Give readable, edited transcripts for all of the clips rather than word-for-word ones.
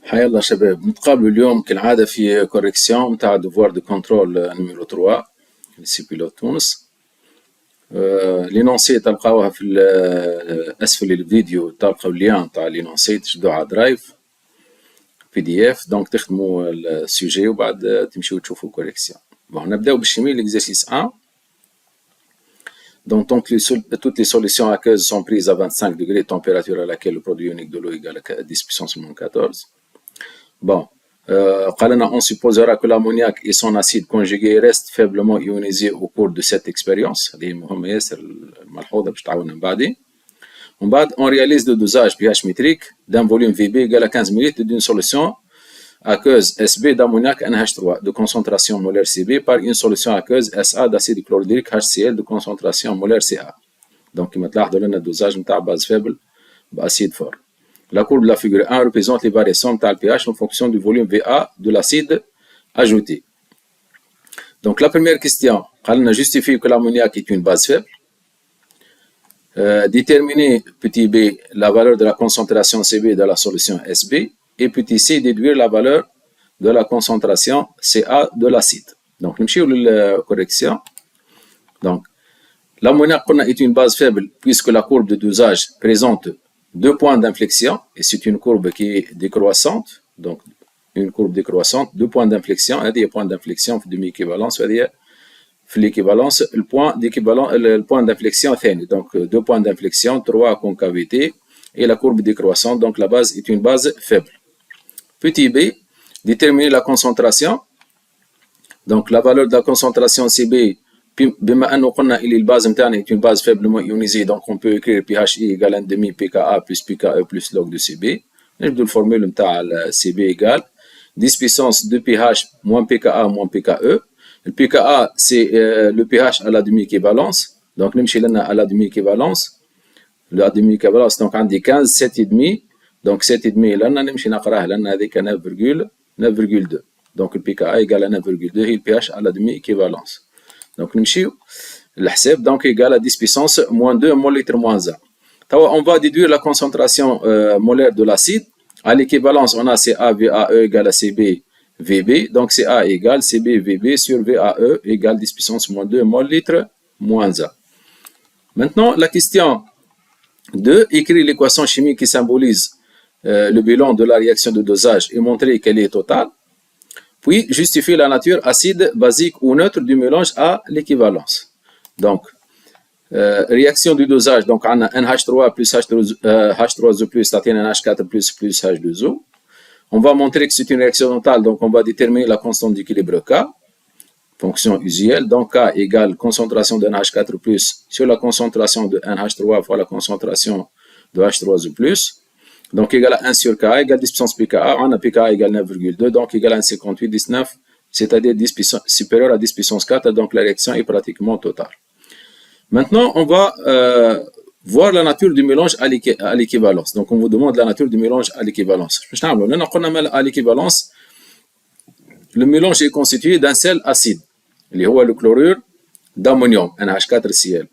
حيا الله شباب، نتقابلوا اليوم كالعادة في كوريكسيون متاع دوفوار دو كونترول نيميرو 3 لسي بيلوت تونس. لينونسي تلقاوها في أسفل الفيديو، تلقاو اللين تاع لينونسي تشدوه على درايف PDF، دونك تخدموا السوجي وبعد تمشيو تشوفوا كوريكسيون. بون نبداو بالشميل l'exercice 1. Donc, toutes les solutions aqueuses sont prises à 25 degrés, température à laquelle le produit unique de l'eau égale à 10 puissance moins 14. Bon, on supposera que l'ammoniac et son acide conjugué restent faiblement ionisés au cours de cette expérience. On réalise le dosage pH métrique d'un volume VB égal à 15 ml d'une solution aqueuse SB d'ammoniac NH3 de concentration molaire CB par une solution aqueuse SA d'acide chlorhydrique HCl de concentration molaire CA. Donc, il m'a donné le dosage de base faible d'acide fort. La courbe de la figure 1 représente les variations de pH en fonction du volume VA de l'acide ajouté. Donc, la première question, on a justifié que l'ammoniac est une base faible. Déterminer petit b la valeur de la concentration CB de la solution SB. Et petit c, déduire la valeur de la concentration Ca de l'acide. Donc, nous allons la correction. Donc, l'ammoniac est une base faible puisque la courbe de dosage présente deux points d'inflexion et c'est une courbe qui est décroissante. Donc, une courbe décroissante, deux points d'inflexion, il y a des points d'inflexion de demi-équivalence, c'est-à-dire l'équivalence, le point d'inflexion est donc deux points d'inflexion, trois concavités et la courbe décroissante. Donc, la base est une base faible. Petit b, déterminer la concentration. Donc, la valeur de la concentration CB, la base interne est une base faiblement ionisée, donc on peut écrire pHI égale 1,5 pKa plus pKe plus log de CB. نجبدو الفورمول نتاع CB égale 10 puissance 2 pH moins pKa moins pKe. Le pKa, c'est le pH à la demi-équivalence. Donc, نمشي لنا à la demi-équivalence. La demi-équivalence, donc, on dit 15, 7,5. Donc 7,5 لنا نمشي نقراه لنا هذيك 9,2. Donc le pKa égale à 9,2 هي pH à la demi-équivalence. Donc نمشيو الحساب donc égale à 10 puissance moins 2 mol litre moins 1. On va déduire la concentration molaire de l'acide. À l'équivalence, on a CaVaE égale à CB VB. Donc Ca égale CB VB sur VAE égale 10 puissance moins 2 mol litre moins 1. Maintenant, la question 2, écrire l'équation chimique qui symbolise le bilan de la réaction de dosage et montrer qu'elle est totale. Puis, justifier la nature acide, basique ou neutre du mélange à l'équivalence. Donc, réaction du dosage, donc on a NH3 plus H3O plus, c'est-à-dire NH4 plus H2O. On va montrer que c'est une réaction totale, donc on va déterminer la constante d'équilibre K, fonction usuelle. Donc, K égale concentration de NH4 plus sur la concentration de NH3 fois la concentration de H3O plus. Donc, égal à 1 sur K égale 10 puissance pKa, on a pKa égale 9,2, donc égal à 1,58, 19, c'est-à-dire supérieur à 10 puissance 4, donc la réaction est pratiquement totale. Maintenant, on va voir la nature du mélange à l'équivalence. Donc, on vous demande la nature du mélange à l'équivalence. À l'équivalence, le mélange est constitué d'un seul acide, le chlorure d'ammonium, NH4Cl.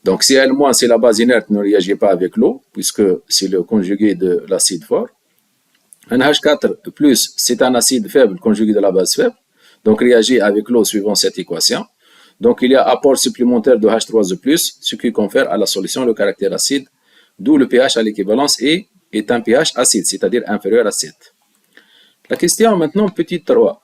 Donc, Cl- c'est la base inerte, ne réagit pas avec l'eau, puisque c'est le conjugué de l'acide fort. NH4+, c'est un acide faible conjugué de la base faible, donc réagit avec l'eau suivant cette équation. Donc, il y a apport supplémentaire de H3O+, ce qui confère à la solution le caractère acide, d'où le pH à l'équivalence est un pH acide, c'est-à-dire inférieur à 7. La question maintenant, petit 3.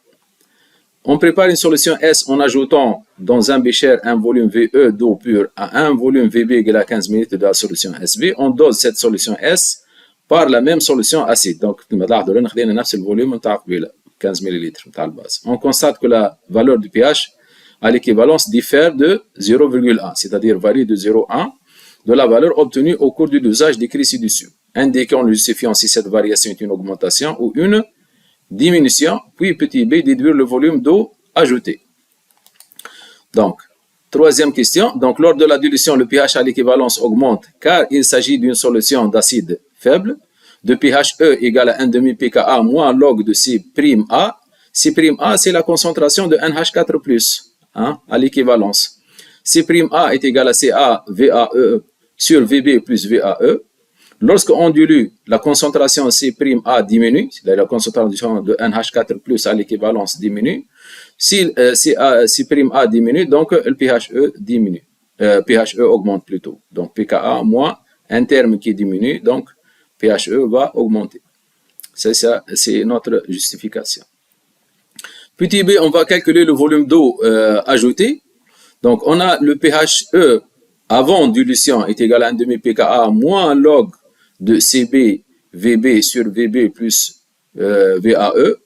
On prépare une solution S en ajoutant dans un bécher un volume VE d'eau pure à un volume VB égal à 15 ml de la solution SB. On dose cette solution S par la même solution acide. Donc, le volume de 15 ml de la base. On constate que la valeur du pH à l'équivalence diffère de 0,1, c'est-à-dire varie de 0,1 de la valeur obtenue au cours du dosage décrit ci-dessus. Indiquons le justifiant si cette variation est une augmentation ou une diminution, puis petit b, déduire le volume d'eau ajouté. Donc, troisième question. Donc, lors de la dilution, le pH à l'équivalence augmente car il s'agit d'une solution d'acide faible de pH E égale à 1,5 pKa moins log de C'A. C'A, c'est la concentration de NH4+, à l'équivalence. C'A est égal à Ca VAE sur VB plus VAE. Lorsqu'on dilue, la concentration C'A diminue, c'est-à-dire la concentration de NH4+ à l'équivalence diminue. Si C'A diminue, donc le PHE diminue. PHE augmente plutôt. Donc pKa moins un terme qui diminue, donc PHE va augmenter. C'est ça, c'est notre justification. Petit b, on va calculer le volume d'eau ajouté. Donc on a le PHE avant dilution est égal à 1,5 pKa moins log de Cb Vb sur Vb plus VAE,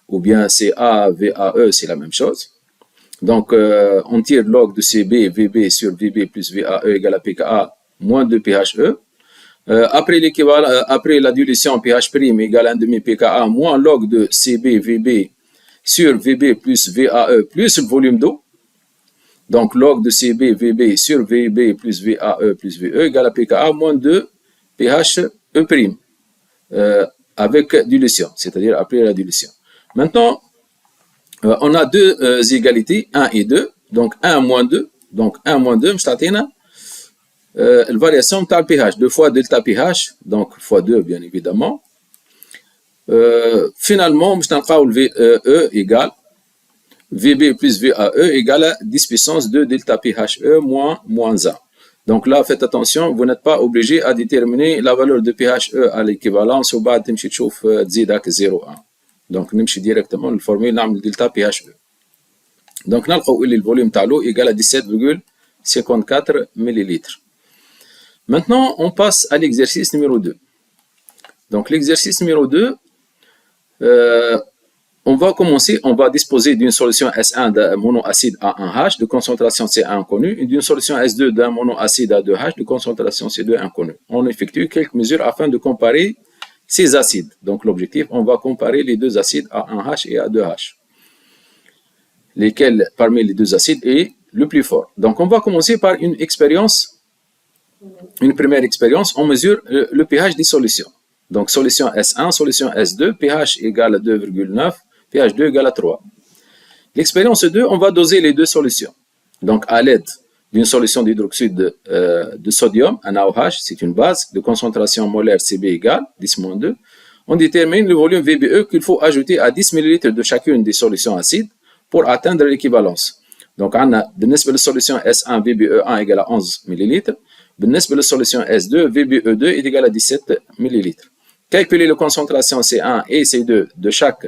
ou bien Ca VAE, c'est la même chose. Donc on tire log de Cb Vb sur Vb plus VAE égale à pKa moins 2 PHE. Après la dilution, pH' égale 1,5 pKa moins log de Cb Vb sur Vb plus VAE plus le volume d'eau. Donc log de Cb Vb sur Vb plus VAE plus VE égale à pKa moins 2 pHe', avec dilution, c'est-à-dire après la dilution. Maintenant, on a deux égalités, 1 et 2. Donc 1 moins 2. Donc 1 moins 2, la variation de pH, 2 fois delta pH, donc fois 2 bien évidemment. Finalement, VE égale Vb plus VAE égale à 10 puissance 2 delta pHe moins 1. Donc là, faites attention, vous n'êtes pas obligé à déterminer la valeur de pHe à l'équivalence ou بعد تمشي تشوف تزيد هاك 0,1. Donc نمشي directement للفورمule نعمل delta pHe. Donc نلقاو اللي الفوليوم تاع l'eau égale à 17,54 millilitres. Maintenant, on passe à l'exercice numéro 2. Donc l'exercice numéro 2, on va commencer, on va disposer d'une solution S1 d'un monoacide A1H de concentration C1 inconnue et d'une solution S2 d'un monoacide A2H de concentration C2 inconnue. On effectue quelques mesures afin de comparer ces acides. Donc l'objectif, on va comparer les deux acides A1H et A2H. Lesquels parmi les deux acides est le plus fort. Donc on va commencer par une expérience, une première expérience, on mesure le pH des solutions. Donc solution S1, solution S2, pH égale à 2,9, pH 2 égale à 3. L'expérience 2, on va doser les deux solutions. Donc à l'aide d'une solution d'hydroxyde de sodium, un AOH, c'est une base de concentration molaire Cb égale 10-2, on détermine le volume VBE qu'il faut ajouter à 10 ml de chacune des solutions acides pour atteindre l'équivalence. Donc on a بالنسبة للsolution S1 VBE1 égale à 11 ml, بالنسبة للsolution S2 VBE2 est égal à 17 ml. Calculer la concentration C1 et C2 de chaque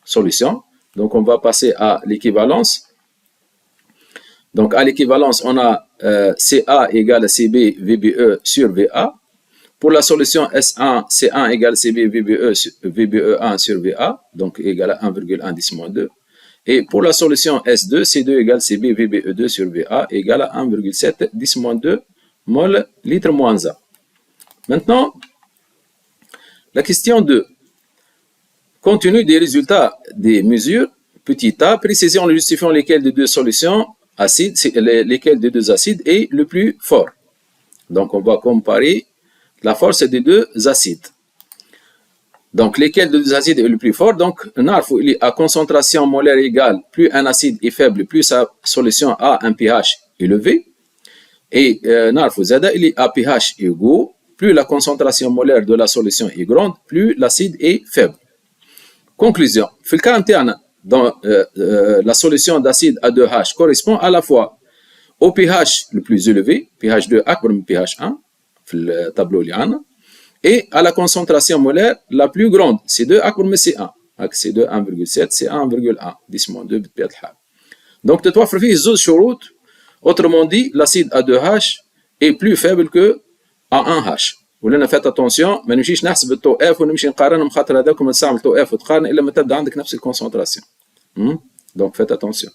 solution. Donc on va passer à l'équivalence. Donc à l'équivalence, on a Ca égale à Cb VBE sur Va. Pour la solution S1, C1 égale Cb VBE1 sur Va, donc égal à 1,1-2. Et pour la solution S2, C2 égale Cb VBE2 sur Va égale à 1,7-2 mol litre moins 1. Maintenant, la question 2. Compte tenu des résultats des mesures, petit a, précisons en justifiant lesquelles des deux solutions acides, lesquels des deux acides est le plus fort. Donc on va comparer la force des deux acides. Donc lesquels des deux acides est le plus fort. Donc à concentration molaire égale, plus un acide est faible, plus sa solution a un pH élevé. Et à pH égaux, plus la concentration molaire de la solution est grande, plus l'acide est faible. Conclusion. في الكا نتاعنا dans la solution d'acide A2H correspond à la fois au pH le plus élevé, pH 2 أكبر من pH 1 في التابلو اللي عندنا, et à la concentration molaire la plus grande, C2 أكبر من C1. C2 1,7, C1 1,1, 10-2 بطبيعة الحال. Donc تتوفر فيه زوج شروط. Autrement dit, l'acide A2H est plus faible que A1H. ولنا فات اتونسيون ما نمشيش نحسب التو اف ونمشي نقارنهم خاطر هذاك ما تستعمل تو اف وتقارن الا ما تبدا عندك نفس الكونسنتراسيون. دونك فات اتونسيون.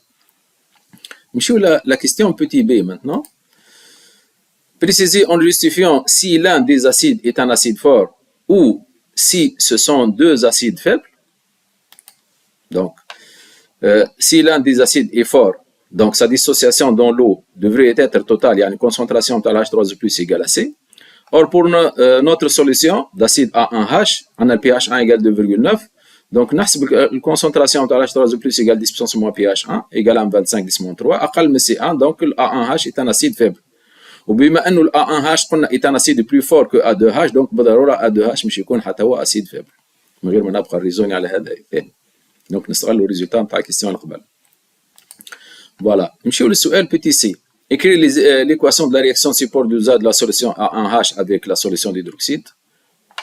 نمشيو la question petit b maintenant. Préciser en justifiant si l'un des acides est un acide fort ou si ce sont deux acides faibles. Donc, si l'un des acides est fort, donc sa dissociation dans l'eau devrait être totale, il y a une concentration de H3+ égale à C. Or, pour notre solution d'acide A1H, on a le pH 1 égale 2,9. Donc, la concentration de H3+ égale 10 puissance moins pH 1 égale à 25 10-3. أقل من C1, donc le A1H est un acide faible. وبما انه ال A1H قلنا est un acide plus fort que A2H donc بالضروره A2H مش يكون حتى هو اسيد فيبل من غير ما نبقى الريزوني على هذا الثاني. دونك نستغلوا الريزولتا نتاع الكيستيون اللي قبل. فوالا نمشيو للسؤال بيتي سي. Écrire l'équation de la réaction support dosage de la solution A1H avec la solution d'hydroxyde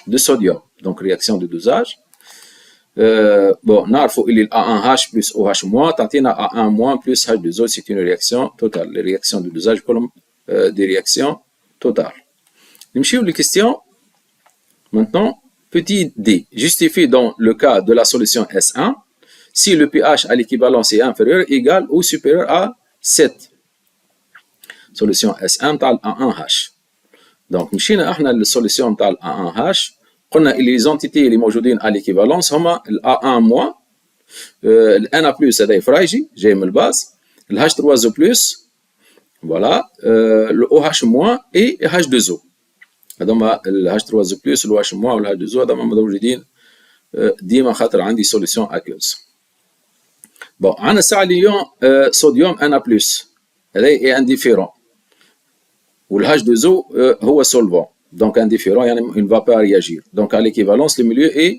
de sodium. Donc réaction de dosage. Bon, نعرفوا اللي A1H plus OH- تعطينا A1- plus H2O, c'est une réaction totale. Les réactions de dosage كلهم des réactions totales. نمشيو للكيستيون. Maintenant, petit d. Justifie dans le cas de la solution S1 si le pH à l'équivalence est inférieur, égal ou supérieur à 7. Solution S1 نتاع A1H. Donc مشينا احنا للسوليسيون نتاع A1H. قلنا اللي les entités اللي موجودين à l'équivalence هما ال A1- ال Na+ هذا فرايجي جاي من الباز، ال H3O+، فوالا ال OH- et H2O. هذوما ال H3O+، ال OH- وال H2O هذوما موجودين ديما خاطر عندي سوليسيون aqueuse. بون عندنا ساعة اليوم صوديوم Na+، هذا est indifférent. وال H2O هو solvant. Donc indifférent, il ne va pas réagir. Donc à l'équivalence, le milieu est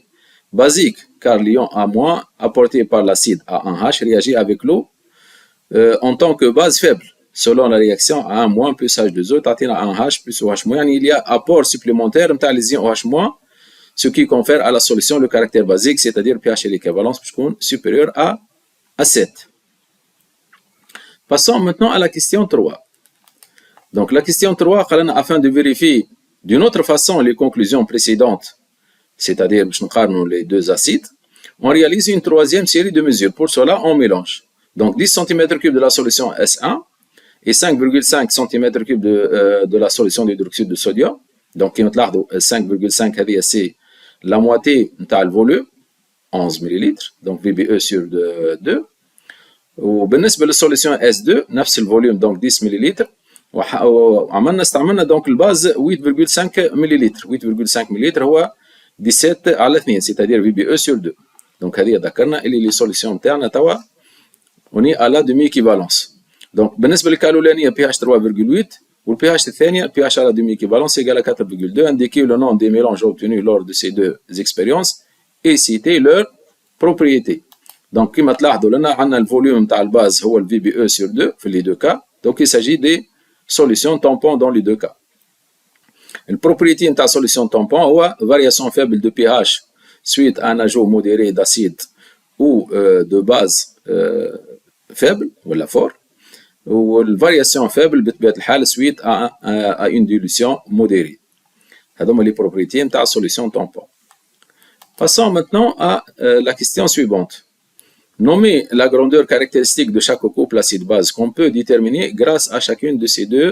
basique, car l'ion A- apporté par l'acide A1H réagit avec l'eau en tant que base faible. Selon la réaction A1- plus H2O, تعطينا A1H plus OH-, il y a apport supplémentaire نتاع les ions OH-, ce qui confère à la solution le caractère basique, c'est-à-dire pH et l'équivalence supérieur à 7. Passons maintenant à la question 3. Donc la question 3, afin de vérifier d'une autre façon les conclusions précédentes, c'est-à-dire les deux acides, on réalise une troisième série de mesures. Pour cela, on mélange. Donc 10 cm3 de la solution S1 et 5,5 cm3 de la solution d'hydroxyde de sodium. Donc 5,5 c'est la moitié de volume, 11 ml, donc VBE sur 2. وبالنسبة للسوليسيون S2 نفس الفوليوم donc 10 ملل. وعملنا استعملنا دونك الباز 8,5 ملل. 8,5 ملل هو 17/2 c'est-à-dire VBE sur 2. دونك هذه ذكرنا اللي لي سوليسيون تاعنا توا اوني على دومي ايكيفالونس. دونك بالنسبه للكا الاولانيه بي اتش 3,8 والبي اتش الثانيه بي اتش على دومي ايكيفالونس ايغال 4,2. indiquer le nom des mélanges obtenus lors de ces deux expériences et citer leurs propriétés. Donc كما تلاحظوا لنا عندنا الفوليوم نتاع الباز هو الفي بي او سور 2 في لي دو كا. دونك il s'agit des solutions tampons dans les deux cas. Le propriété de la solution tampon est variation faible de pH suite à un ajout modéré d'acide ou de base faible ou la fort, ou la variation faible suite à une dilution modérée. Ce sont les propriétés de la solution tampon. Passons maintenant à la question suivante. Nommer la grandeur caractéristique de chaque couple acide-base qu'on peut déterminer grâce à chacune de ces deux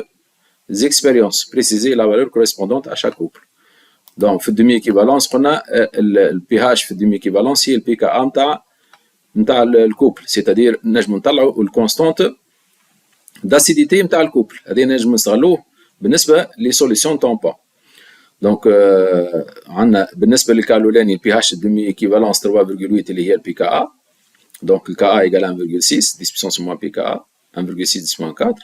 expériences. Préciser la valeur correspondante à chaque couple. Donc, في الدمي équivalence, on a le pH في الدمي équivalence هي le pKa نتاع الكوبل, c'est-à-dire نجم نطلعوا الكونستانت d'acidité نتاع الكوبل. هذه نجم نستغلوه بالنسبة لسوليسيون tampon. Donc, عندنا بالنسبة للكا الأولاني pH الدمي équivalence 3,8 اللي هي البكا. Donc le Ka égale 1,6, 10 puissance moins pKa, 1,6 10 moins 4.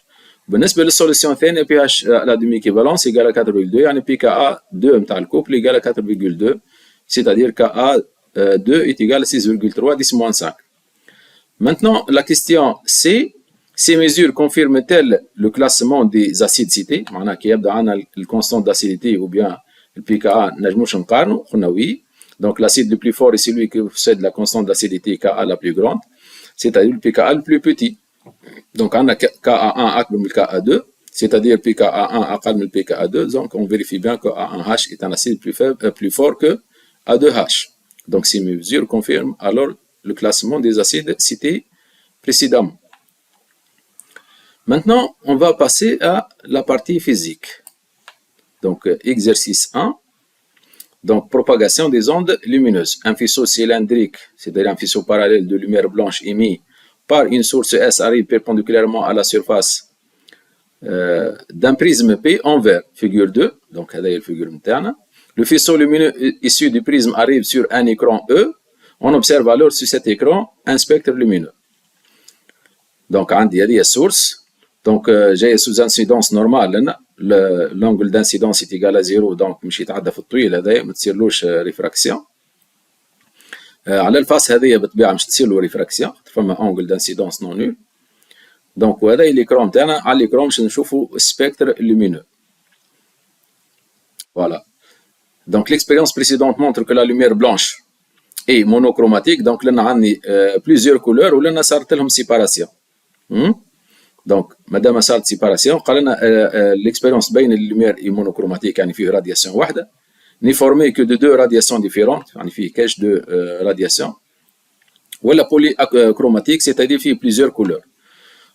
بالنسبة للسوليسيون الثانية pH à la demi-équivalence égale à 4,2, يعني pKa 2 نتاع الكوبل égale à 4,2, c'est-à-dire Ka 2 est égal à 6,3 10 moins 5. Maintenant, la question C, ces mesures confirment-elles le classement des acides cités? معناها كي يبدا عندنا الكونستانت d'acidité ou bien le pKa نجموش نقارنوا؟ قلنا oui. Donc l'acide le plus fort est celui qui possède la constante d'acidité Ka la plus grande, c'est-à-dire le pKa le plus petit. Donc on a Ka1 أكبر من Ka2, c'est-à-dire pKa1 أقل من pKa2, donc on vérifie bien que A1H est un acide plus fort que A2H. Donc ces mesures confirment alors le classement des acides cités précédemment. Maintenant, on va passer à la partie physique. Donc exercice 1. Donc, propagation des ondes lumineuses. Un faisceau cylindrique, c'est-à-dire un faisceau parallèle de lumière blanche émis par une source S arrive perpendiculairement à la surface d'un prisme P en vert, figure 2. Donc, c'est la figure interne. Le faisceau lumineux issu du prisme arrive sur un écran E. On observe alors sur cet écran un spectre lumineux. Donc, il y a des sources. Donc, j'ai sous incidence normale. l'angle d'incidence est égal à 0 donc مش يتعدى في الطويل هذايا ما تصيرلوش ريفراكسيون. على الفاس هذايا بالطبيعه مش تصير له ريفراكسيون فما انجل دانسيدونس نون نول. دونك وهذا ليكرون تاعنا على ليكرون باش نشوفوا السبيكتر لومينو. Voilà. Donc l'expérience précédente montre que la lumière blanche est monochromatique. Donc là, on a plusieurs couleurs ou là, on a sorti leur séparation. Donc, madame a sorti séparation. L'expérience بين la lumière est monochromatique, يعني فيه radiation واحدة. N'est formé que de deux radiations différentes, يعني فيه كاش de radiation. Ou la polychromatique, c'est-à-dire فيه plusieurs couleurs.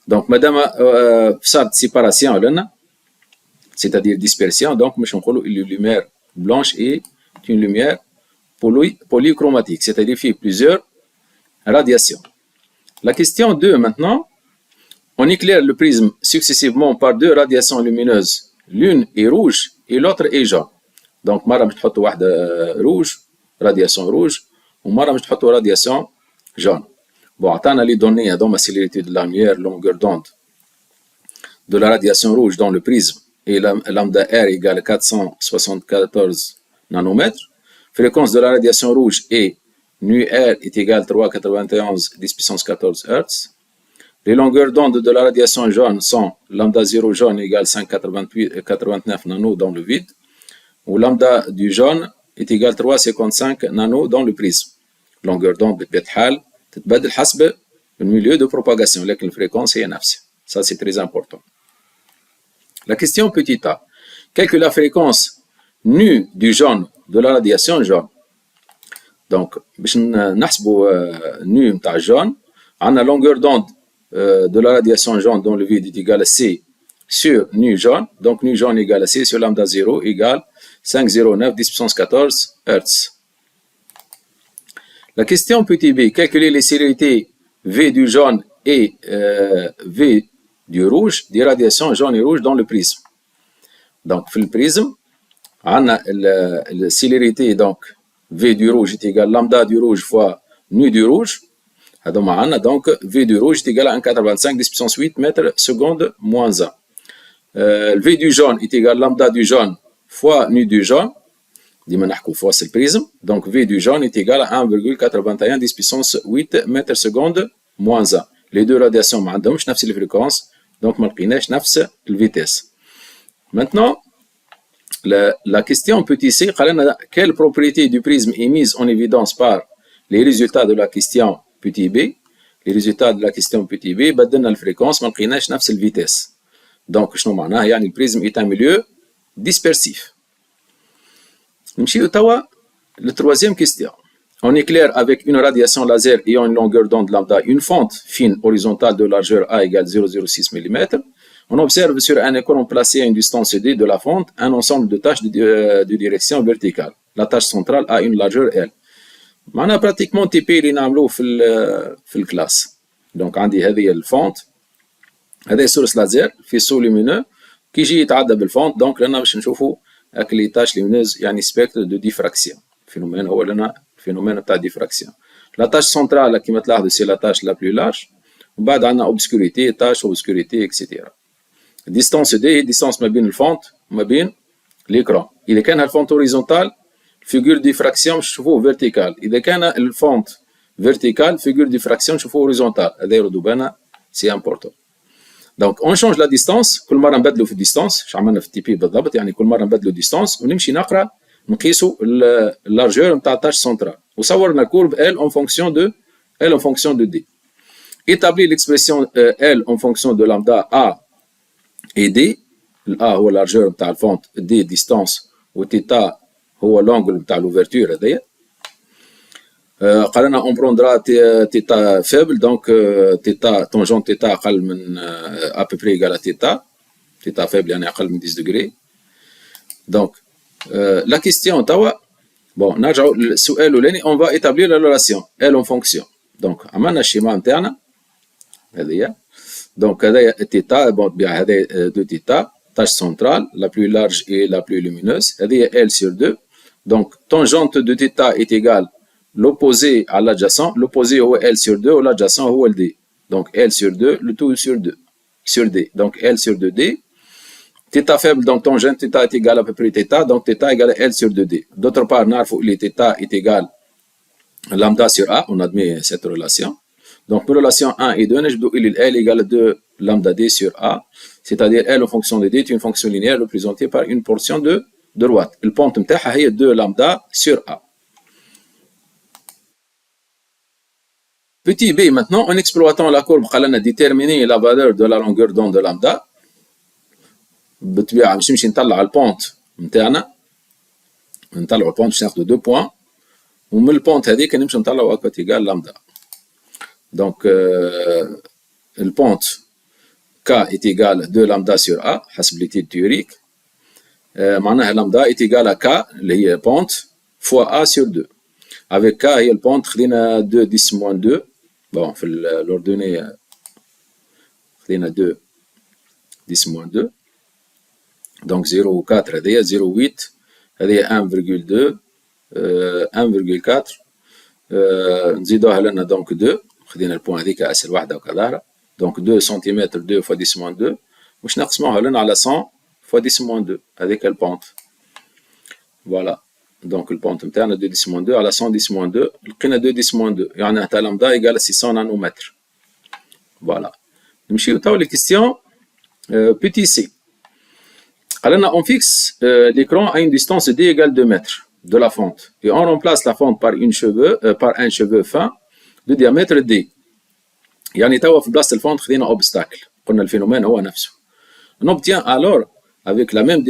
Donc, madame a sorti séparation là, c'est-à-dire dispersion. Donc, مش نقولوا une lumière blanche est une lumière polychromatique, c'est-à-dire qu'il y a plusieurs radiations. La question 2 maintenant, on éclaire le prisme successivement par deux radiations lumineuses, l'une est rouge et l'autre est jaune. Donc, مرة باش تحطوا واحدة rouge, radiation rouge, ومرة باش تحطوا radiation jaune. Bon, عطانا les données dans la célérité de la lumière, longueur d'onde de la radiation rouge dans le prisme et lambda R égale 474 nanomètres. Fréquence de la radiation rouge est nu R est égal 3,91 10 puissance 14 Hz. Les longueurs d'onde de la radiation jaune sont lambda 0 jaune égale 5,89 nano dans le vide, ou lambda du jaune est égal 3,55 nano dans le prisme. Longueur d'onde بطبيعة الحال تتبدل حسب le milieu de propagation, لكن الفريكونس هي نفسها. Ça c'est très important. La question petit a. Calcule la fréquence nue du jaune de la radiation jaune. Donc, باش نحسبوا nu نتاع jaune, عندنا longueur d'onde de la radiation jaune dans le vide est égal à C sur nu jaune. Donc, nu jaune égale à C sur lambda 0 égale 5,09 10 puissance 14 Hz. La question petit b. Calculer les célérités V du jaune et V du rouge, des radiations jaune et rouge dans le prisme. Donc, في البريزم عندنا la célérité donc V du rouge est égal lambda du rouge fois nu du rouge. هذوما عندنا donc V du rouge est égal à 1,85 10 puissance 8 mètres seconde moins 1. V du jaune est égal lambda du jaune fois nu du jaune. ديما نحكوا fois c'est le prisme. Donc V du jaune est égal à 1,81 10 puissance 8 mètres seconde moins 1. Les deux radiations ما عندهمش نفس الفريكونس. Donc ما لقيناش نفس الفيتيس. Maintenant, la question petit c, quelle propriété du prisme est mise en évidence par les résultats de la question petit b? Les résultats de la question petit b, بدلنا الفريكونس ما لقيناش نفس الفيتيس. Donc شنو معناها؟ يعني البريزم est un milieu dispersif. نمشيو توا للتروازيام question. On éclaire avec une radiation laser ayant une longueur d'onde lambda une fente fine horizontale de largeur A égale 0,06 mm. On observe sur un écran placé à une distance d de la fente un ensemble de tâches de direction verticale. La tâche centrale a une largeur L. معناها pratiquement TP اللي نعملوه في الكلاس. Donc عندي هذه الفونت هذا سورس لازير في سو لومينو كي يجي يتعدى بالفونت. دونك رانا باش نشوفوا هاك لي تاش لومينوز يعني سبيكتر دو ديفراكسيون. فينومين هو لنا فينومين تاع ديفراكسيون. لا تاش سنترال كيما تلاحظوا سي لا تاش لا بلو لارج. ومن بعد عندنا اوبسكوريتي تاش اوبسكوريتي اكسيتيرا. ديستانس دي ديستانس ما بين الفونت وما بين ليكرون. إذا كان الفونت هوريزونتال فيغور ديفراكسيون نشوفوه فيرتيكال. إذا كان الفونت فيرتيكال فيغور ديفراكسيون نشوفوه هوريزونتال. هذا يردو بالنا سي امبورتون. دونك اون شونج لا ديستانس كل مرة نبدلو في الديستانس. اش عملنا في التي بي بالضبط يعني كل مرة نبدلو ديستانس ونمشي نقرا نقيسو اللارجور نتاع التاش سنترال وصورنا كورب L en fonction de D. Établir l'expression L en fonction de lambda A et D. A هو largeur نتاع الفونت D distance و θ هو l'angle نتاع l'ouverture هذايا. قالنا on prendra θ faible donc θ tangente θ أقل من à peu près égal à θ faible يعني أقل من 10 degrés. Donc la question توا bon نرجعوا للسؤال الأولاني on va établir la relation L en fonction. donc عملنا الشيما نتاعنا هذيا. donc هذايا θ bon بطبيعة هذايا دو θ tâche centrale la plus large et la plus lumineuse هذيا L sur 2. donc tangente de θ est égale l'opposé à l'adjacent. l'opposé هو L sur 2 و l'adjacent هو D. donc L sur 2 le tout sur D. donc L sur 2D. θ faible, donc tangente θ est égal à peu près θ, donc θ égale à L sur 2D. D'autre part, les θ est égal à lambda sur A, on admet cette relation. Donc, pour relation 1 et 2, L égale à 2 lambda D sur A, c'est-à-dire L en fonction de D est une fonction linéaire représentée par une portion de droite. Le pente متاعها هي 2 lambda sur A. Petit b, maintenant, en exploitant la courbe, on a déterminé la valeur de la longueur d'onde de lambda. بالطبيعة باش نمشي نطلع البونت نتاعنا، نطلعو البونت باش ناخدو 2 بوان، ومن البونت هذيك نمشي نطلعو اكوات ايكال لامدا. دونك البونت K est égal à 2 lambda sur A حسب l'étude théorique. معناها لامدا est égal à K اللي هي pente fois A sur 2. Avec K هي البونت خدينا 2 10 moins 2. Bon في l'ordonnée خدينا 2 10 moins 2. Donc 0,4 هذيا 0,8 هذيا 1,2 1,4 نزيدوها لنا دونك 2 خدينا البوان هذيك اسر واحده وكذا دونك 2 سنتيمتر 2 fois 10 moins 2 باش نقسموها لنا على 100 fois 10 moins 2 هذيك البونت. فوالا دونك البونت نتاعنا 2 10 moins 2 على 100 10 moins 2 لقينا 2 10 moins 2 يعني تاع لامدا ايكال 600 نانومتر. فوالا نمشيو تو لي كيستيون بيتي سي. Alors, on fixe l'écran à une distance d égale 2 mètres de la fente. Et on remplace la fente par un cheveu fin de diamètre d. يعني توا في بلاصة الفونت خدينا obstacle. قلنا الفينومين هو نفسه. On obtient alors, avec la même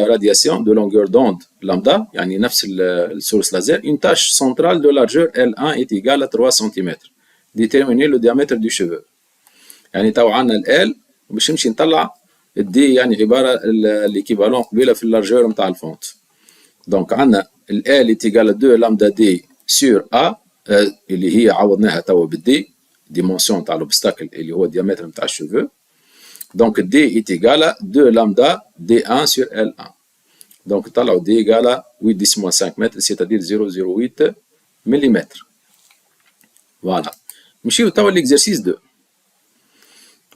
radiation de longueur d'onde lambda, يعني نفس السورس laser, une tâche centrale de largeur L1 est égale à 3 cm. Déterminer le diamètre du cheveu. يعني توا عندنا ال L وباش نمشي نطلع الدي يعني عباره ليكيفالون قبيله في اللارجور نتاع الفونت. دونك عندنا ال L est égal à 2 lambda D sur A اللي هي عوضناها توا بالدي ديمونسيون تاع l'obstacle اللي هو الديامتر نتاع الشوفو. دونك D est égal à 2 lambda D1 sur L1. دونك طلعوا D égal à 8 10 moins 5 mètres c'est-à-dire 0,08 mm. Voilà. نمشيو توا l'exercice 2.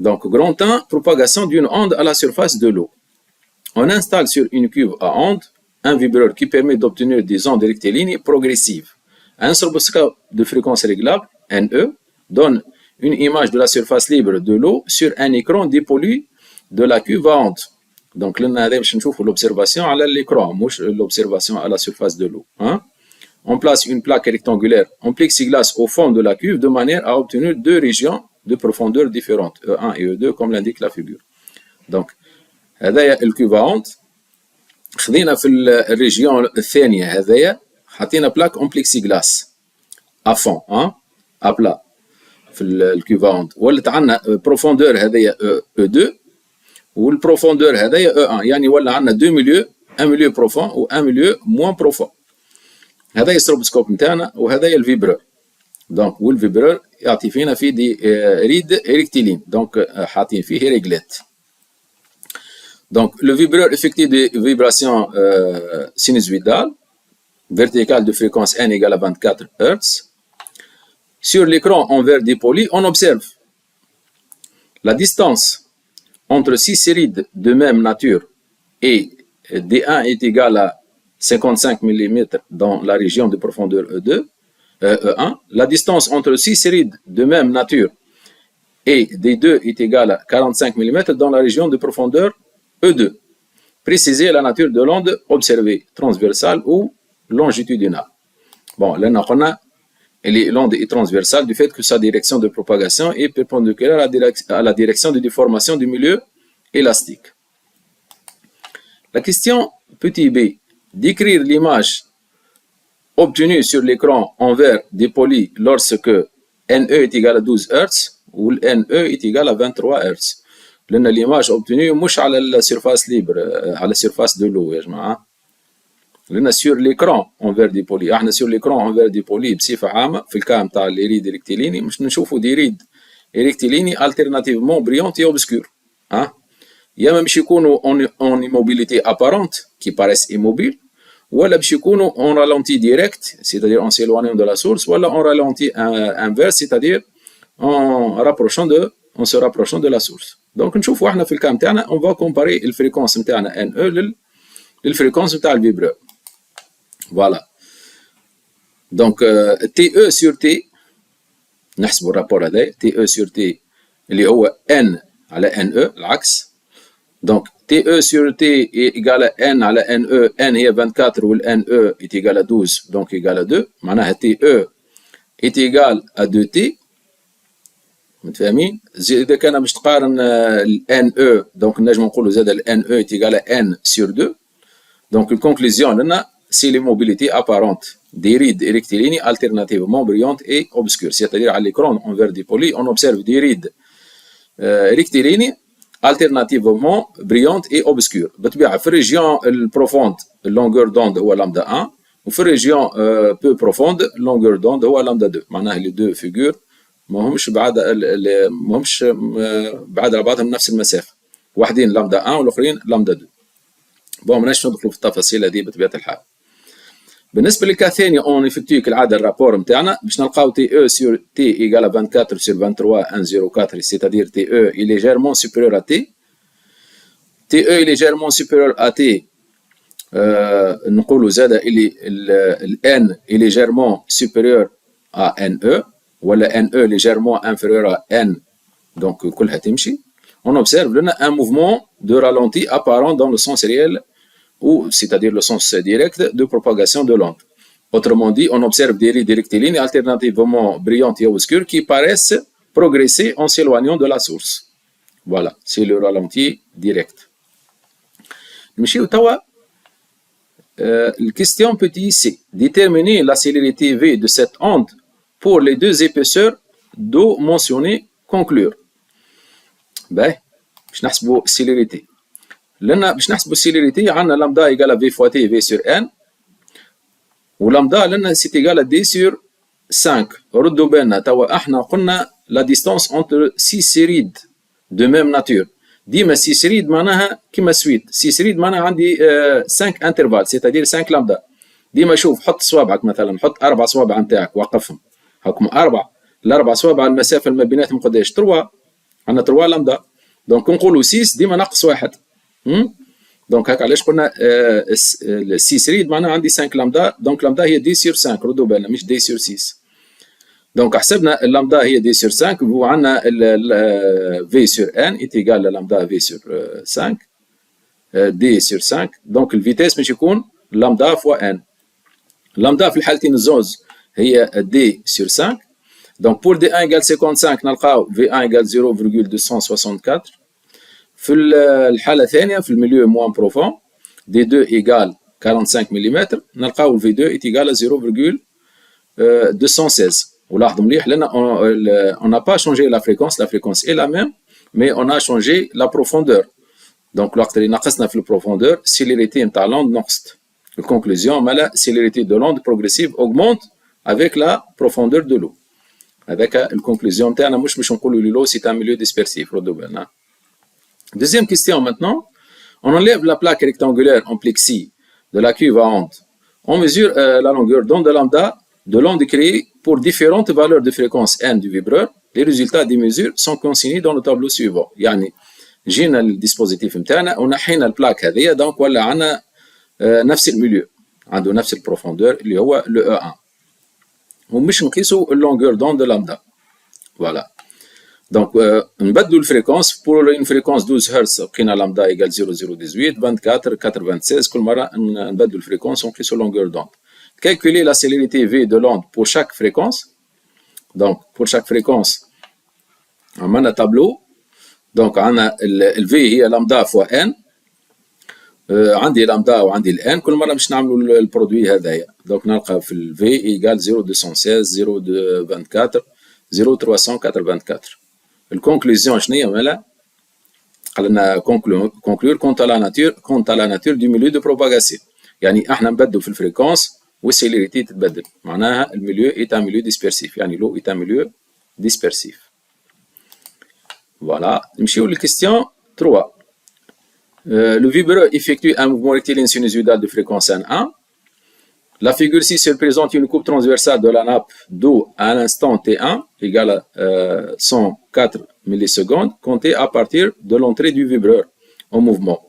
Donc, grand 1, propagation d'une onde à la surface de l'eau. On installe sur une cuve à onde un vibreur qui permet d'obtenir des ondes rectilignes progressives. Un stroboscope de fréquence réglable, NE, donne une image de la surface libre de l'eau sur un écran dépoli de la cuve à onde. Donc, là, on voit l'observation à l'écran, l'observation à la surface de l'eau. Hein? On place une plaque rectangulaire en plexiglas au fond de la cuve de manière à obtenir deux régions de profondeur différentes, E1 et E2, comme l'indique la figure. Donc, هذايا الكوفاونت خذينا في الريجيون الثانية هذايا حطينا بلاك اون بليكسيغلاس افون ا بلا في الكوفاونت ولات عندنا بروفوندور هذايا E2 والبروفوندور هذايا E1 يعني ولا عندنا دو ميليو ان ميليو بروفون و ان ميليو موان بروفون. هذايا الستروبوسكوب نتاعنا وهذايا الفيبرور. دونك والفيبرور يعطي فينا في دي ريد ريكتيلين دونك حاطين فيه ريجلات. Donc, le vibreur effectue des vibrations sinusoïdales verticales de fréquence n égale à 24 Hz. Sur l'écran en verre dépoli, on observe la distance entre 6 sérides de même nature et D1 est égal à 55 mm dans la région de profondeur E1. La distance entre 6 sérides de même nature et D2 est égale à 45 mm dans la région de profondeur E2. Préciser la nature de l'onde observée, transversale ou longitudinale. Bon, là, l'onde est transversale du fait que sa direction de propagation est perpendiculaire à la direction de déformation du milieu élastique. La question petit b, décrire l'image obtenue sur l'écran en verre dépoli lorsque NE est égal à 12 Hz ou NE est égal à 23 Hz. لأن l'image obtenue مش على السيرفاس ليبر على السيرفاس دو لو يا جماعة. لأن sur l'écran en verre dépoli احنا sur l'écran en verre dépoli بصفة عامة في الكام تاع لي ريد ريكتيليني مش نشوفوا دي ريد ريكتيليني alternativement brillante et obscure. يا اما باش يكونوا en immobilité apparente qui paraissent immobiles ولا باش يكونوا en ralenti direct c'est-à-dire en s'éloignant de la source ولا en ralenti inverse c'est-à-dire en se rapprochant de la source. دونك نشوفوا احنا في الكام تاعنا اون فا كومباري الفريكونس نتاعنا ان او للفريكونس نتاع الفيبرور. فوالا دونك تي او سور تي نحسبوا الرابور هذايا تي او سور تي اللي هو ان على ان او العكس. دونك تي او سور تي ايكال ان على ان او، ان هي 24 والان او ايكال 12 دونك ايكال 2 معناها تي او ايكال ا 2 تي. متفاهمين؟ اذا كان باش تقارن الان او دونك نجم نقولوا زاد الان او ايكال ان سور 2. دونك الكونكلوزيون لنا سي لي موبيليتي ابارونت des rides rectilignes alternativement brillantes et obscures. C'est-à-dire à l'écran en vert dipoli, on observe des rides rectilignes alternativement brillantes et obscures. بالطبيعة في الريجيون البروفوند اللونغور دوند هو لامدا 1 وفي الريجيون بو بروفوند اللونغور دوند هو لامدا 2. معناها لي دو فيغور ماهمش بعاد بعاد على بعضهم نفس المسافة، واحدين لامدا 1 والاخرين لامدا 2. بون ماناش ندخلوا في التفاصيل هذه بطبيعة الحال. بالنسبه للكا ثاني اون افكتوي كالعاده الرابور نتاعنا باش نلقاو تي او سور تي ايكال 24 سور 23 104 سيتادير تي او il est légèrement supérieur à t. تي او il est légèrement supérieur à t نقولوا زاده اللي الان est légèrement supérieur à NE ولا NE légèrement inférieur à N. donc كلها تمشي. on observe لنا un mouvement de ralenti apparent dans le sens réel ou c'est-à-dire le sens direct de propagation de l'onde. Autrement dit, on observe des rides rectilignes alternativement brillantes et obscures qui paraissent progresser en s'éloignant de la source. Voilà, c'est le ralenti direct. نمشيو توا question petit c. Déterminer la célérité V de cette onde pour les deux épaisseurs d'eau mentionnées. Conclure. باهي باش نحسبوا célérité. لأن باش نحسبوا السيليريتي عندنا لامدا ايكال في فوا تي في سور ان ولامدا لأن سيت ايكال دي سور 5. ردوا بالنا توا احنا قلنا لا ديستونس اونتر 6 سيريد دو ميم ناتور. ديما 6 سيريد معناها كيما سويت 6 سيريد معناها عندي 5 انترفال سيتادير 5 لامدا. ديما شوف حط صوابعك مثلا حط 4 صوابع نتاعك وقفهم هاكم 4 الأربع صوابع المسافة ما بيناتهم قداش 3 عندنا 3 لامدا. دونك نقولوا 6 ديما ناقص 1. دونك هكا علاش قلنا السي سريد معناها عندي 5 لامدا. دونك لامدا هي دي سور 5 ردوا بالنا مش دي سور 6. دونك حسبنا اللامدا هي دي سور 5 وعندنا في سور ان ايتيغال لامدا في سور 5 دي سور 5. دونك الفيتيس باش يكون لامدا فوا ان. لامدا في الحالتين الزوز هي دي سور 5. دونك بور دي 1 ايغال 55 نلقاو في 1 ايغال 0.264. في الحالة الثانية في الميليو موان بروفون دي 2 ايغال 45 ملم نلقاو في 2 ايغال 0.216. ولاحظوا مليح لأن on n'a pas changé la fréquence est la même mais on a changé la profondeur. donc الوقت اللي نقصنا في البروفوندور célérité نتاع l'onde نقصت. الكونكلوزيون مالا célérité de l'onde progressive augmente avec la profondeur de l'eau. هذاك الكونكلوزيون نتاعنا مش باش نقولوا لي l'eau c'est un milieu dispersif. ردوا بالنا. Deuxième question maintenant, on enlève la plaque rectangulaire en plexi de la cuve à onde. On mesure la longueur d'onde de lambda de l'onde créée pour différentes valeurs de fréquence n du vibreur. Les résultats des mesures sont consignés dans le tableau suivant. يعني جينا الديسبوزيتيف نتاعنا ونحينا البلاك هذيا دونك ولا عندنا نفس الميليو عنده نفس البروفوندور اللي هو لو E1 ومش نقيسوا اللونغور دونde de lambda. Voilà. Donc, نبدلوا الفريكونس بور اون فريكونس 12 هرتز لقينا لامدا ايكال 0.018 24 96 كل مرة نبدلوا الفريكونس ونقيسوا لونغور دوند. Calculer la célérité V de l'onde pour chaque fréquence. Donc, pour chaque fréquence عملنا تابلو. donc عندنا ال V هي لامدا فوا N. عندي لامدا وعندي ال N كل مرة باش نعملوا البرودوي هذايا. donc نلقى في ال V ايكال 0.216 0.24 0.384. الكونكلوزيون شنو هي مالا؟ قال لنا conclure quant à la nature du milieu de propagation. يعني احنا نبدلوا في الفريكونس والسيليريتي تتبدل معناها الميليو est un milieu dispersif يعني l'eau est un milieu dispersif. Voilà. نمشيو للكيستيون 3. Le vibreur effectue un mouvement rectiligne sinusoïdal de fréquence N1. La figure 6 se présente une coupe transversale de la nappe d'eau à l'instant T1 égale à 104 millisecondes comptées à partir de l'entrée du vibreur en mouvement.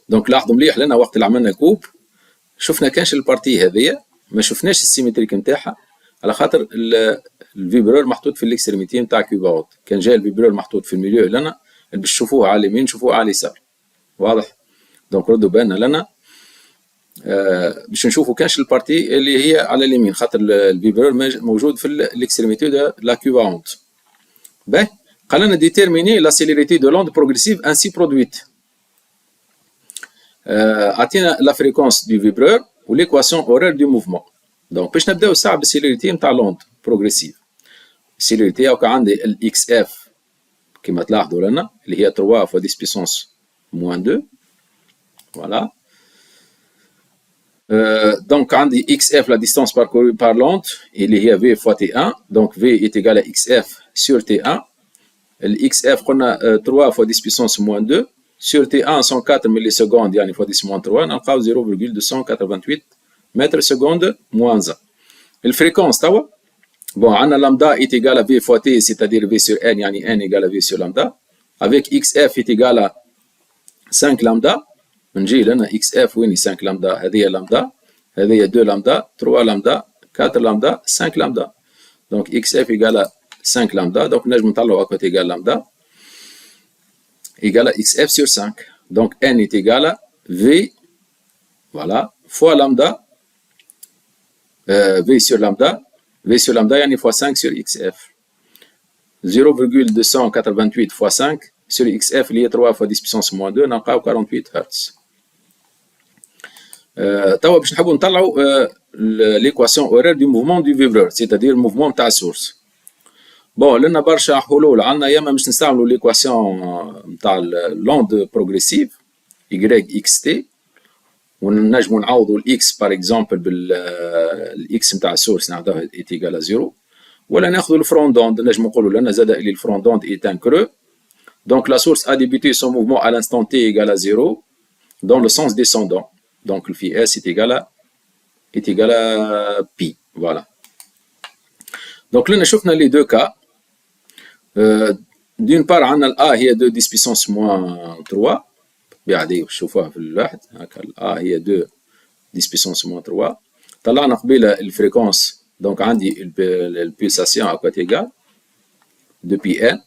دونك لاحظوا مليح لنا وقت اللي عملنا كوب شفنا كانش البارتي هذيا ما شفناش السيمتريك نتاعها على خاطر الفيبرور محطوط في الاكستريميتي نتاع كيوباوت. كان جاي الفيبرور محطوط في الميليو لنا باش تشوفوه على اليمين نشوفوه على اليسار. واضح؟ دونك ردوا بالنا لنا باش نشوفوا كانش البارتي اللي هي على اليمين خاطر الفيبرور موجود في الاكستريميتي دو لا كيوباوت. باهي قال لنا ديتيرميني لا سيليريتي دو لوند بروغريسيف انسي برودويت. عطينا لا فريكونس دو فيبرور و ليكواسيون اورير دو موفمون. دونك باش نبداو ساعه بالسيليريتي نتاع لوند بروغريسيف. السيليريتي هاكا عندي الاكس اف كما تلاحظوا لنا اللي هي 3 فوا 10 بيسونس موان 2. فوالا. Donc, عندي xf la distance parcourue par l'onde اللي هي v fois t1. Donc, v est égal à xf sur t1. Le xf قلنا 3 fois 10 puissance moins 2 sur t1 104 millisecondes يعني fois 10 moins 3 نلقاو 0,288 mètres secondes moins 1. الفريكونس توا bon عندنا lambda est égal à v fois t c'est-à-dire v sur n يعني n égale à v sur lambda avec xf est égal à 5 lambda. نجي لنا xf وين 5 لامدا هذه لامدا هذه 2 لامدا 3 لامدا 4 لامدا 5 لامدا. دونك xf égale 5 لامدا. دونك نجم نطلعوا هكا égale لامدا égale xf sur 5. Donc n est égal à v voilà fois lambda v sur lambda يعني fois 5 sur xf 0,288 fois 5 sur xf اللي هي 3 fois 10 puissance moins 2 نلقاو 48 هرتز. توا باش نحبوا نطلعوا ليكواسيون اورير دو موفمون دو فيبرور سيتادير الموفمون نتاع السورس. بون لنا برشا حلول عندنا يا اما باش نستعملوا ليكواسيون نتاع لوند بروغريسيف y اكس تي ونجموا نعوضوا الاكس باغ اكزومبل بالاكس نتاع السورس نعطوه ايت ايكال 0 ولا ناخذوا الفروندوند نجموا نقولوا لنا زاد اللي الفروندوند ايت ان كرو. Donc la source a débuté son mouvement à l'instant t égale à 0 dans le sens descendant. Donc le phi s est égal à pi. Voilà. Donc là, nous avons les deux cas. D'une part, on a A qui est 2 10 puissance moins 3. بعدي شوفوها في الواحد هكا A هي 2 10 puissance moins 3. طلعنا قبيله الفريكونس دونك عندي البيلساسيون à côté égale de pi n.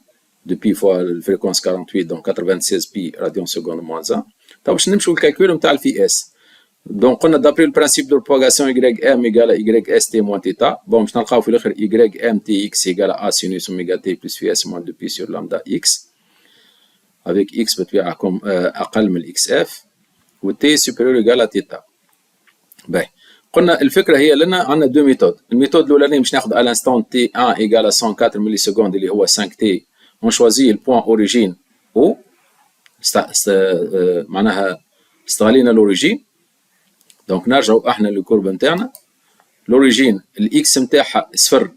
de pi fois la fréquence 48 donc 96 pi radian seconde moins 1. طب باش نمشيو للكالكول نتاع الفي اس. دونك قلنا دابري البرانسيب دو بروباغاسيون y m égale y st moins θ. بون باش نلقاو في الاخر y m t x égale a sinus oméga t plus phi s moins 2 pi sur lambda x avec x بطبيعة اقل من الاكس اف و t supérieur égale à θ. باهي قلنا الفكره هي لنا عندنا دو ميثود. الميثود الاولانيه باش ناخذ à l'instant t1 égale à 104 millisecondes اللي هو 5t. On choisit le point origine O معناها استغلينا l'origine. donc نرجعوا احنا للكورب نتاعنا. l'origine الاكس نتاعها صفر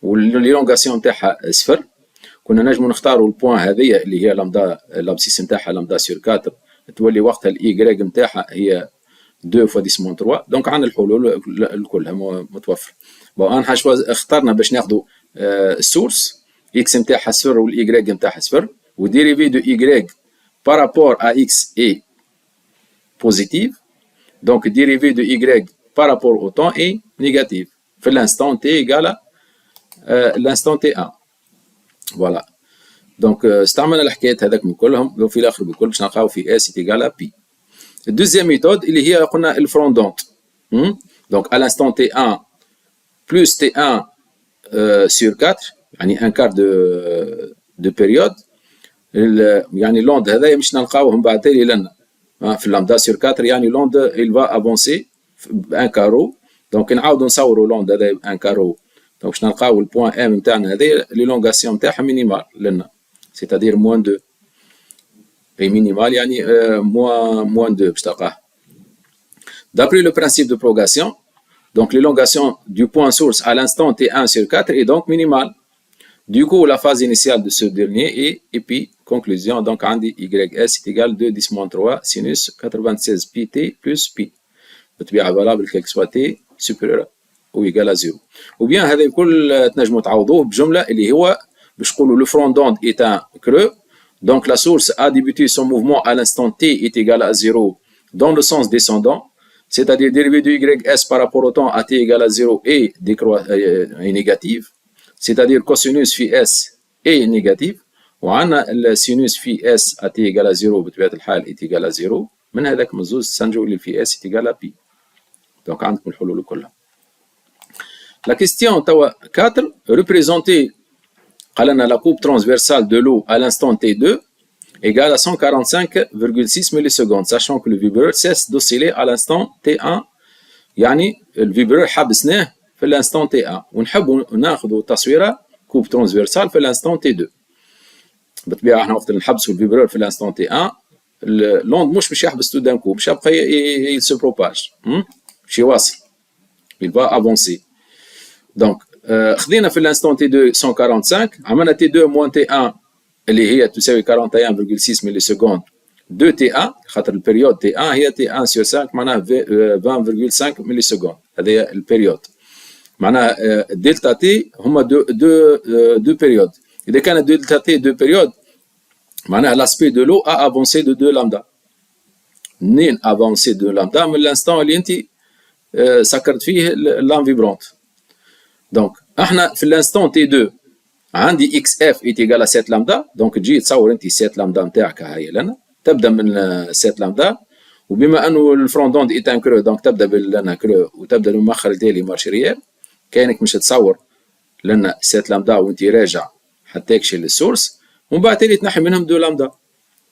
والليلونغاسيون نتاعها صفر. كنا نجموا نختاروا البوان هذيا اللي هي لامدا لابسيس نتاعها لامدا سور 4 تولي وقتها الاي نتاعها هي 2 فوا 10 موان 3. دونك عندنا الحلول الكلها متوفره. بون انا اخترنا باش ناخذوا السورس x نتاعها صفر والاي نتاعها صفر وديريفي دو y بارابور ا x اي بوزيتيف. دونك ديريفي دو y بارابور او طون اي نيجاتيف في الانستون t ايغال الانستون t 1. فوالا دونك استعملنا الحكايات هذاك من كلهم وفي الاخر بكل باش نلقاو في اس ايغال بي. الدوزيام ميثود اللي هي قلنا الفروندونت. دونك à l'instant t1 plus t1 sur 4 يعني un quart de période. يعني لوند هذايا مش نلقاوهم بعد تالي لنا في اللامدا سور 4 يعني لوند il va avancer بان كارو. دونك نعاودوا نصوروا لوند هذايا بان كارو. دونك باش نلقاو البوان ام نتاعنا هذايا ليلونغاسيون نتاعها مينيمال لنا سيتادير موان 2 اي مينيمال يعني موان 2 باش تلقاه. D'après le principe de propagation, donc l'élongation du point source à l'instant t1 sur 4 est donc minimale. Du coup, la phase initiale de ce dernier est, et puis, conclusion, donc عندي ys est égal 2 10 moins 3 sinus 96 pi t plus pi. بطبيعة valable quel que soit t supérieur ou égal à 0. ou bien هذا الكل تنجموا تعوضوه بجملة اللي هو le front d'onde est un creux. Donc la source a débuté son mouvement à l'instant t est égal à 0 dans le sens descendant, c'est-à-dire dérivé de ys par rapport au temps à t égale à 0 est négative, c'est-à-dire cosinus phi s est négatif. وعندنا السينوس في اس ا تي ايجال 0 بطبيعه الحال اي تي ايجال 0 من هذاك من الزوز سنجو اللي في اس اي تي ايجال بي. دونك عندكم الحلول كلها. La question 4, représenter la coupe transversale de l'eau à l'instant T2 égale à 145,6 millisecondes, sachant que le vibreur cesse d'osciller à l'instant T1. يعني الفيبرور حبسناه في l'instant T1 ونحبوا ناخذوا تصويره coupe transversale في l'instant T2. بالطبيعه احنا وقت اللي نحبسوا الفيبرور في l'instant T1 اللوند مش يحبس تو دان كو، باش يبقى يل بروباج، باش يواصل، il va avancer. Donc خذينا في l'instant T2 145، عملنا T2 moins T1 اللي هي تساوي 41,6 ملي سكوند 2 T1 خاطر البريود T1 هي T1 sur 5 معناها 20,5 ملي سكوند، هذه البريود معناها دلتا تي هما دو بيريود. إذا كانت دلتا تي دو بيريود معناها لاسبي دو لو ا افونسي دو لامدا. منين افونسي دو لامدا؟ من الانستون اللي انت سكرت فيه لام فيبرونت. دونك احنا في الانستون تي 2 عندي اكس اف ايت ايجال 7 لامدا، دونك تجي تصور انت 7 لامدا نتاعك هاي لنا، تبدا من 7 لامدا، وبما انه الفرون دوند ايت ان كرو دونك تبدا باللنا كرو وتبدا المؤخر التالي مارش ريال، كانك مش تصور لنا 7 لامدا وانت راجع حتى تكشي للسورس، ومن بعد تالي تنحي منهم 2 لامدا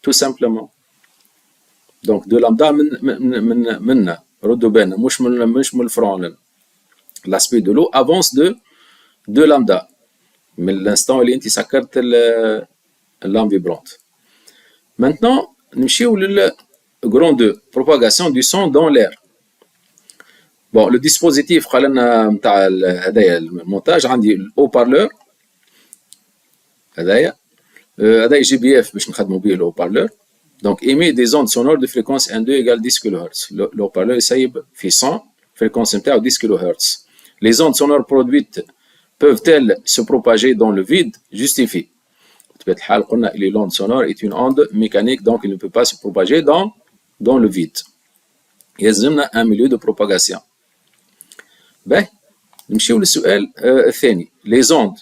تو سامبلومون. دونك 2 لامدا من ردوا بالنا مش من الفرون لنا. لاسبي دو لو افونس دو 2 لامدا من الانستون اللي انت سكرت اللام فيبرونت. Maintenant نمشيو لل grand 2 propagation du son dans l'air. بون لو ديسبوزيتيف قال لنا نتاع هذايا المونتاج، عندي الاو بارلور هذايا جي بي اف باش نخدموا به الاو بارلور. دونك ايمي دي زوند سونور دو فريكونس ان 2 ايجال 10 كيلو هرتز. الاو بارلور يسيب في 100 فريكونس نتاعو 10 كيلو هرتز. Les ondes sonores produites peuvent-elles se propager dans le vide? Justifie. بطبيعة الحال قلنا que l'onde sonore est une onde mécanique, donc il ne peut pas se propager dans le vide. يلزمنا un milieu de propagation. باهي نمشيو للسؤال الثاني. Les ondes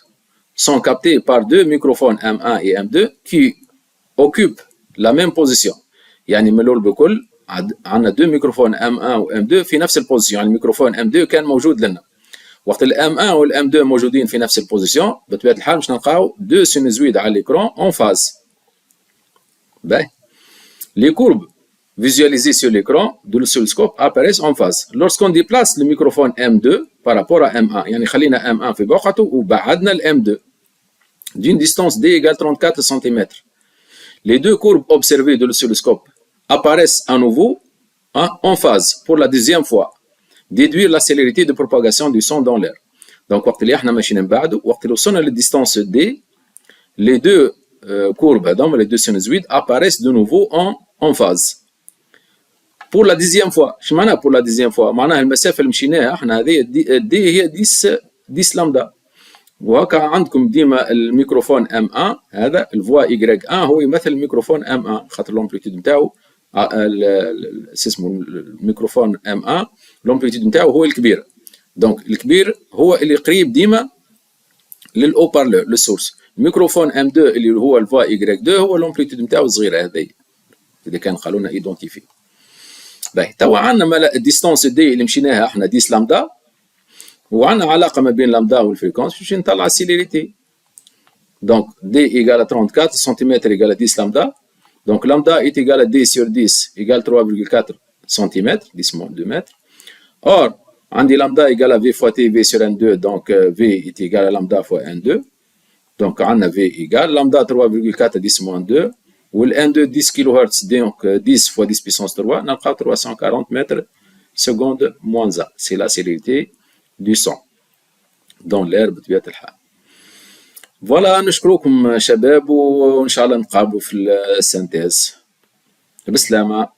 sont captées par deux microphones M1 et M2 qui occupent la même position. يعني من الأول بكل عندنا deux microphones M1 و M2 في نفس البوزيسيون. يعني الميكروفون M2 كان موجود لنا. وقت الام 1 والام 2 موجودين في نفس البوزيسيون، بطبيعه الحال باش نلقاو دو سينوزويد على ليكرون اون فاز. باهي لي كورب visualisées sur l'écran de l'oscilloscope apparaissent en phase lorsqu'on déplace le microphone M2 par rapport à M1. يعني خلينا M1 في بوقته وبعدنا ال M2 d'une distance d égale 34 cm. Les deux courbes observées de l'oscilloscope apparaissent à nouveau en phase pour la deuxième fois. Déduire la célérité de propagation du son dans l'air. Donc, وقت اللي احنا ماشيين نبعدوا، وقت اللي وصلنا للديستانس D, les deux courbes, les deux sinusoïdes apparaissent de nouveau en phase. Pour la deuxième fois، اش معناها pour la deuxième fois؟ معناها المسافة اللي مشيناها احنا هذه D هي 10 لامدا. وهكا عندكم ديما الميكروفون M1 هذا الفوا Y1 هو يمثل الميكروفون M1 خاطر الامبليتود نتاعو اسمه الميكروفون M1 الامبليتود نتاعو هو الكبير. دونك الكبير هو اللي قريب ديما للاو بارلور للسورس. الميكروفون M2 اللي هو الفوا Y2 هو الامبليتود نتاعو الصغيره هذه اللي كان قالوا لنا ايدونتيفي. باهي توا عندنا الديستانس دي اللي مشيناها احنا 10 لامدا، وعندنا علاقه ما بين لامدا والفريكونس باش نطلع السيليريتي. دونك دي ايجال 34 سنتيمتر ايجال 10 لامدا. Donc lambda est égal à D sur 10 égale 3,4 cm, 10 moins 2 mètres. Or, on dit lambda égale à V fois T, V sur N2, donc V est égal à lambda fois N2. Donc on a V égale lambda 3,4 10 moins 2, ou le N2 10 kHz, donc 10 fois 10 puissance 3, on a 340 mètres seconde moins A. C'est la célérité du son dans l'air بطبيعة الحال. فوالا نشكركم شباب، وان شاء الله نتقابلوا في السنتيز. بسلامة.